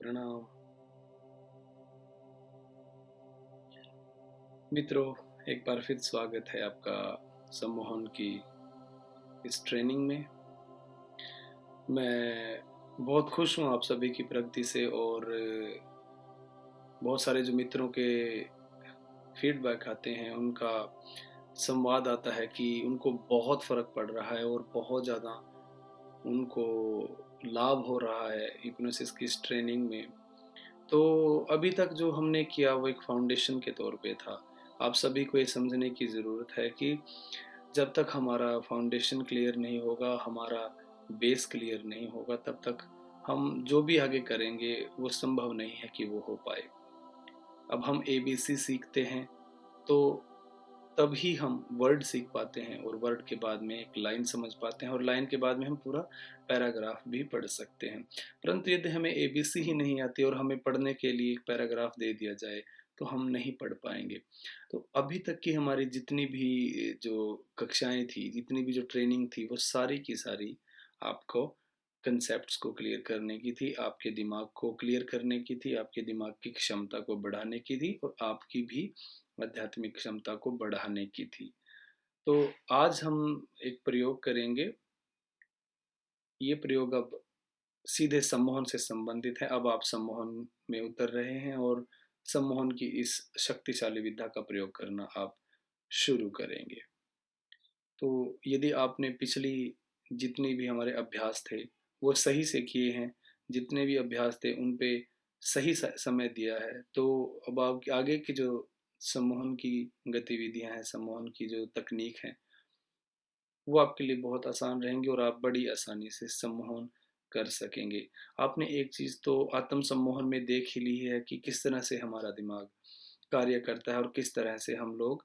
प्रणाम मित्रों। एक बार फिर स्वागत है आपका सम्मोहन की इस ट्रेनिंग में। मैं बहुत खुश हूँ आप सभी की प्रगति से और बहुत सारे जो मित्रों के फीडबैक आते हैं उनका संवाद आता है कि उनको बहुत फ़र्क पड़ रहा है और बहुत ज़्यादा उनको लाभ हो रहा है हिप्नोसिस की इस ट्रेनिंग में। तो अभी तक जो हमने किया वो एक फाउंडेशन के तौर पे था। आप सभी को ये समझने की ज़रूरत है कि जब तक हमारा फाउंडेशन क्लियर नहीं होगा, हमारा बेस क्लियर नहीं होगा, तब तक हम जो भी आगे करेंगे वो संभव नहीं है कि वो हो पाए। अब हम एबीसी सीखते हैं तो तभी हम वर्ड सीख पाते हैं और वर्ड के बाद में एक लाइन समझ पाते हैं और लाइन के बाद में हम पूरा पैराग्राफ भी पढ़ सकते हैं। परंतु यदि हमें एबीसी ही नहीं आती और हमें पढ़ने के लिए एक पैराग्राफ दे दिया जाए तो हम नहीं पढ़ पाएंगे। तो अभी तक की हमारी जितनी भी जो कक्षाएं थी, जितनी भी जो ट्रेनिंग थी, वो सारी की सारी आपको कंसेप्ट्स को क्लियर करने की थी, आपके दिमाग को क्लियर करने की थी, आपके दिमाग की क्षमता को बढ़ाने की थी और आपकी भी आध्यात्मिक क्षमता को बढ़ाने की थी। तो आज हम एक प्रयोग करेंगे। ये प्रयोग अब सीधे सम्मोहन से संबंधित है। अब आप सम्मोहन में उतर रहे हैं और सम्मोहन की इस शक्तिशाली विद्या का प्रयोग करना आप शुरू करेंगे। तो यदि आपने पिछली जितनी भी हमारे अभ्यास थे वो सही से किए हैं, जितने भी अभ्यास थे उन पे सही समय दिया है, तो अब आप आगे की जो सम्मोहन की गतिविधियां हैं, सम्मोहन की जो तकनीक है, वो आपके लिए बहुत आसान रहेंगी और आप बड़ी आसानी से सम्मोहन कर सकेंगे। आपने एक चीज़ तो आत्म सम्मोहन में देख ही ली है कि किस तरह से हमारा दिमाग कार्य करता है और किस तरह से हम लोग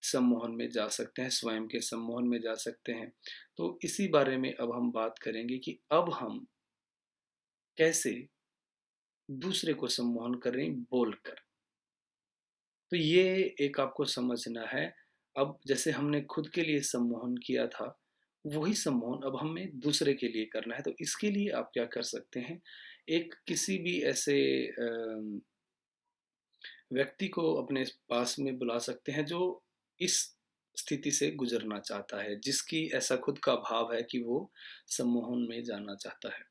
सम्मोहन में जा सकते हैं, स्वयं के सम्मोहन में जा सकते हैं। तो इसी बारे में अब हम बात करेंगे कि अब हम कैसे दूसरे को सम्मोहन करें बोलकर। तो ये एक आपको समझना है। अब जैसे हमने खुद के लिए सम्मोहन किया था, वही सम्मोहन अब हमें दूसरे के लिए करना है। तो इसके लिए आप क्या कर सकते हैं, एक किसी भी ऐसे व्यक्ति को अपने पास में बुला सकते हैं जो इस स्थिति से गुजरना चाहता है, जिसकी ऐसा खुद का भाव है कि वो सम्मोहन में जाना चाहता है।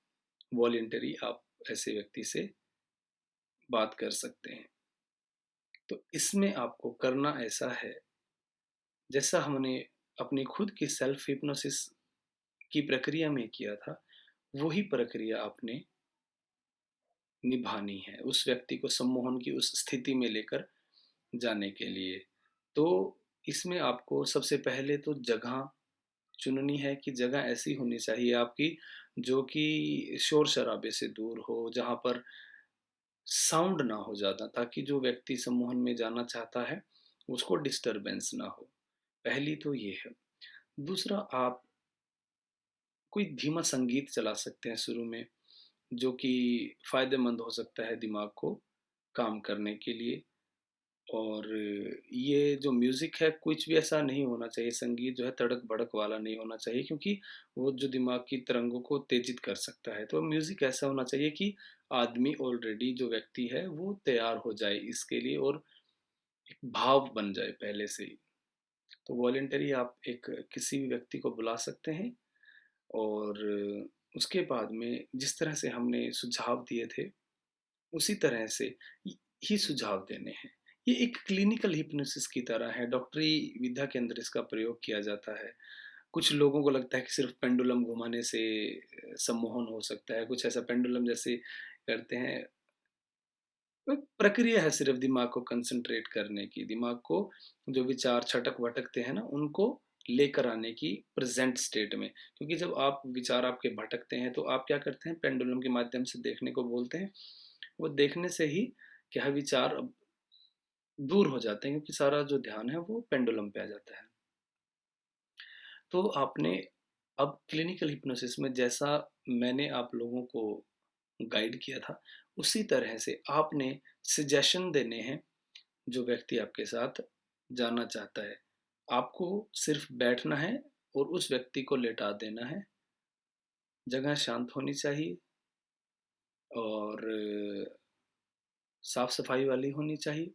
वॉलंटरी आप ऐसे व्यक्ति से बात कर सकते हैं। तो इसमें आपको करना ऐसा है, जैसा हमने अपनी खुद की सेल्फ हिप्नोसिस की प्रक्रिया में किया था, वही प्रक्रिया आपने निभानी है उस व्यक्ति को सम्मोहन की उस स्थिति में लेकर जाने के लिए। तो इसमें आपको सबसे पहले तो जगह चुननी है कि जगह ऐसी होनी चाहिए आपकी जो कि शोर-शराबे से दूर हो, जहाँ पर साउंड ना हो ज़्यादा, ताकि जो व्यक्ति सम्मोहन में जाना चाहता है, उसको डिस्टर्बेंस ना हो। पहली तो ये है। दूसरा, आप कोई धीमा संगीत चला सकते हैं शुरू में, जो कि फ़ायदेमंद हो सकता है दिमाग को काम करने के लिए। और ये जो म्यूज़िक है कुछ भी ऐसा नहीं होना चाहिए, संगीत जो है तड़क-भड़क वाला नहीं होना चाहिए, क्योंकि वो जो दिमाग की तरंगों को तेज़ित कर सकता है। तो म्यूज़िक ऐसा होना चाहिए कि आदमी ऑलरेडी जो व्यक्ति है वो तैयार हो जाए इसके लिए और एक भाव बन जाए पहले से ही। तो वॉलंटरी आप एक किसी भी व्यक्ति को बुला सकते हैं और उसके बाद में जिस तरह से हमने सुझाव दिए थे, उसी तरह से ही सुझाव देने हैं। ये एक क्लिनिकल हिप्नोसिस की तरह है, डॉक्टरी विद्या के अंदर इसका प्रयोग किया जाता है। कुछ लोगों को लगता है कि सिर्फ़ पेंडुलम घुमाने से सम्मोहन हो सकता है, कुछ ऐसा पेंडुलम जैसे करते हैं। वो एक प्रक्रिया है सिर्फ़ दिमाग को कंसंट्रेट करने की, दिमाग को जो विचार छटक-भटकते हैं ना, उनको लेकर आने की प्रेज़ेंट स्टेट में। क्योंकि जब आप विचार आपके भटकते हैं, तो आप क्या करते हैं, पेंडुलम के माध्यम से देखने को बोलते हैं। वो देखने से ही क्या है, विचार अब दूर हो जाते हैं, क्योंकि सारा जो ध्यान है वो पेंडुलम पे आ जाता है। तो आपने अब क्लिनिकल हिप्नोसिस में जैसा मैंने आप लोगों को गाइड किया था, उसी तरह से आपने सजेशन देने हैं जो व्यक्ति आपके साथ जाना चाहता है। आपको सिर्फ़ बैठना है और उस व्यक्ति को लेटा देना है। जगह शांत होनी चाहिए। और साफ-सफाई वाली होनी चाहिए।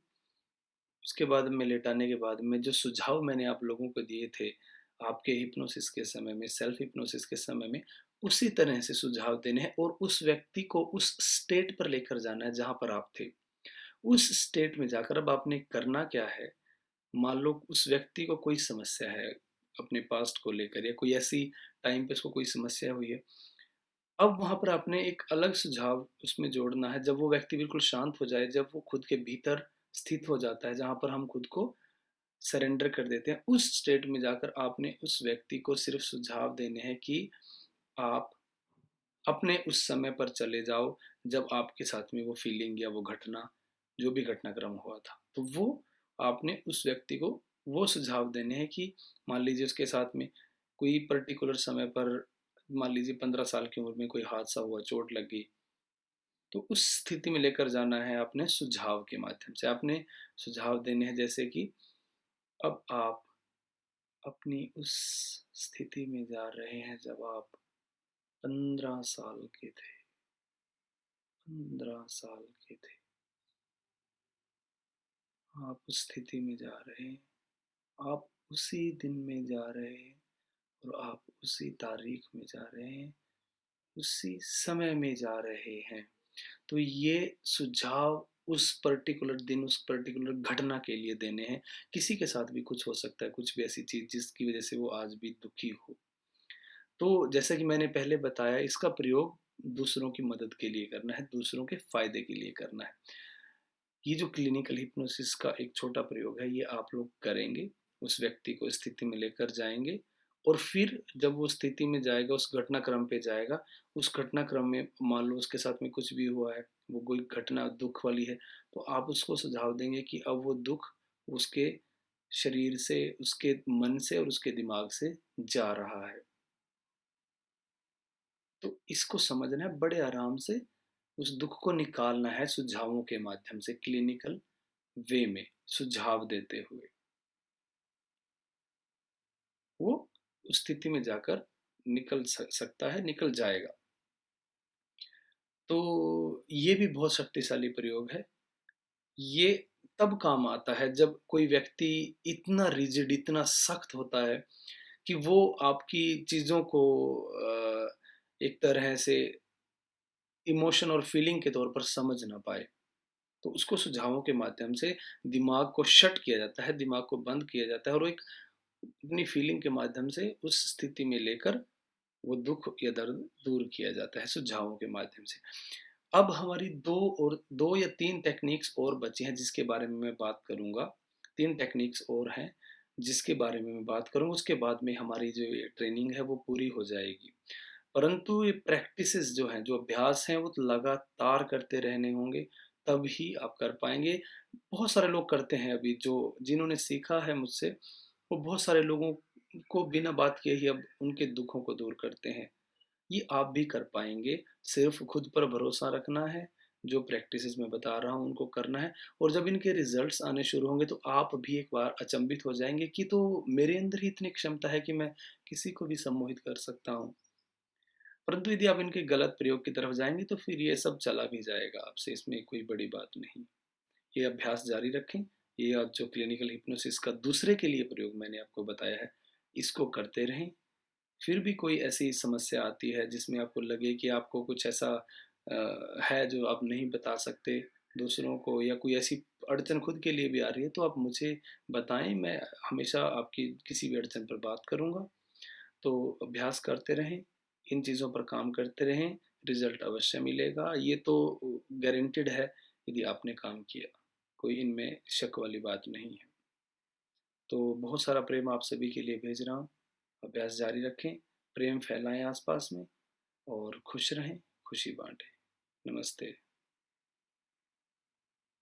उसके बाद में लेटाने के बाद में जो सुझाव मैंने आप लोगों को दिए थे, आपके हिप्नोसिस के समय में, सेल्फ हिप्नोसिस के समय में, उसी तरह से सुझाव देने हैं और उस व्यक्ति को उस स्टेट पर लेकर जाना है जहाँ पर आप थे। उस स्टेट में जाकर अब आपने करना क्या है, मान लो उस व्यक्ति को कोई समस्या है, अपने पास्ट को लेकर या कोई ऐसी टाइम पे उसको कोई समस्या हुई है। अब वहाँ पर आपने एक अलग सुझाव उसमें जोड़ना है, जब वो व्यक्ति बिल्कुल शांत हो जाए, जब वो खुद के भीतर स्थित हो जाता है, जहाँ पर हम खुद को सरेंडर कर देते हैं, उस स्टेट में जाकर आपने उस व्यक्ति को सिर्फ सुझाव देने हैं कि आप अपने उस समय पर चले जाओ, जब आपके साथ में वो फीलिंग या वो घटना, जो भी घटनाक्रम हुआ था। तो वो आपने उस व्यक्ति को वो सुझाव देने हैं कि मान लीजिए उसके साथ में कोई पर्टिकुलर समय पर, मान लीजिए 15 साल की उम्र में कोई हादसा हुआ, चोट लग गई, तो उस स्थिति में लेकर जाना है आपने सुझाव के माध्यम से। आपने सुझाव देने हैं जैसे कि अब आप अपनी उस स्थिति में जा रहे हैं जब आप 15 साल के थे, 15 साल के थे। आप उस स्थिति में जा रहे हैं, आप उसी दिन में जा रहे हैं और आप उसी तारीख में जा रहे हैं, उसी समय में जा रहे हैं। तो ये सुझाव उस पर्टिकुलर दिन, उस पर्टिकुलर घटना के लिए देने हैं। किसी के साथ भी कुछ हो सकता है, कुछ भी ऐसी चीज़ जिसकी वज़ह से वो आज भी दुखी हो। तो जैसा कि मैंने पहले बताया, इसका प्रयोग दूसरों की मदद के लिए करना है, दूसरों के फ़ायदे के लिए करना है। ये जो क्लिनिकल हिप्नोसिस का एक छोटा प्रयोग है, ये आप लोग करेंगे, उस व्यक्ति को स्थिति में लेकर जाएँगे और फिर जब वो स्थिति में जाएगा, उस घटनाक्रम पे जाएगा, उस घटनाक्रम में मान लो उसके साथ में कुछ भी हुआ है, वो कोई घटना दुःख वाली है, तो आप उसको सुझाव देंगे कि अब वो दुःख उसके शरीर से, उसके मन से और उसके दिमाग से जा रहा है। तो इसको समझना है, बड़े आराम से उस दुःख को निकालना है सुझावों के माध्यम से, क्लिनिकल वे में सुझाव देते हुए। वो उस स्थिति में जाकर निकल सकता है, निकल जाएगा। तो ये भी बहुत शक्तिशाली प्रयोग है। ये तब काम आता है जब कोई व्यक्ति इतना रिजिड, इतना सख्त होता है कि वो आपकी चीज़ों को एक तरह से इमोशन और फीलिंग के तौर पर समझ ना पाए। तो उसको सुझावों के माध्यम से दिमाग को शट किया जाता है, दिमाग को बंद किया जाता है और वो एक अपनी फीलिंग के माध्यम से उस स्थिति में लेकर वो दुःख या दर्द दूर किया जाता है सुझावों के माध्यम से। अब हमारी 2 या 3 टेक्निक्स और बची हैं जिसके बारे में मैं बात करूँगा। 3 टेक्निक्स और हैं जिसके बारे में मैं बात करूँगा, उसके बाद में हमारी जो ये ट्रेनिंग है वो पूरी हो जाएगी। परंतु ये प्रैक्टिसेज़ जो हैं, जो अभ्यास हैं, वो तो लगातार करते रहने होंगे, तभी आप कर पाएँगे। बहुत सारे लोग करते हैं अभी, जो जिन्होंने सीखा है मुझसे, वो बहुत सारे लोगों को बिना बात किए ही अब उनके दुखों को दूर करते हैं। ये आप भी कर पाएँगे, सिर्फ़ खुद पर भरोसा रखना है, जो प्रैक्टिसेज़ मैं बता रहा हूँ उनको करना है और जब इनके रिज़ल्ट्स आने शुरू होंगे तो आप भी एक बार अचंभित हो जाएँगे कि तो मेरे अंदर ही इतनी क्षमता है कि मैं किसी को भी सम्मोहित कर सकता हूँ। परंतु यदि आप इनके गलत प्रयोग की तरफ जाएँगे तो फिर ये सब चला भी जाएगा आपसे, इसमें कोई बड़ी बात नहीं। ये अभ्यास जारी रखें, ये जो क्लिनिकल हिप्नोसिस का दूसरे के लिए प्रयोग मैंने आपको बताया है, इसको करते रहें। फिर भी कोई ऐसी समस्या आती है जिसमें आपको लगे कि आपको कुछ ऐसा है जो आप नहीं बता सकते दूसरों को या कोई ऐसी अड़चन खुद के लिए भी आ रही है, तो आप मुझे बताएँ, मैं हमेशा आपकी किसी भी अड़चन पर बात करूँगा। तो अभ्यास करते रहें, इन चीज़ों पर काम करते रहें, रिज़ल्ट अवश्य मिलेगा। ये तो गारंटीड है यदि आपने काम किया, कोई इनमें शक वाली बात नहीं है। तो बहुत सारा प्रेम आप सभी के लिए भेज रहा हूँ, अभ्यास जारी रखें, प्रेम फैलाएँ आस-पास में और खुश रहें, खुशी बाँटें। नमस्ते।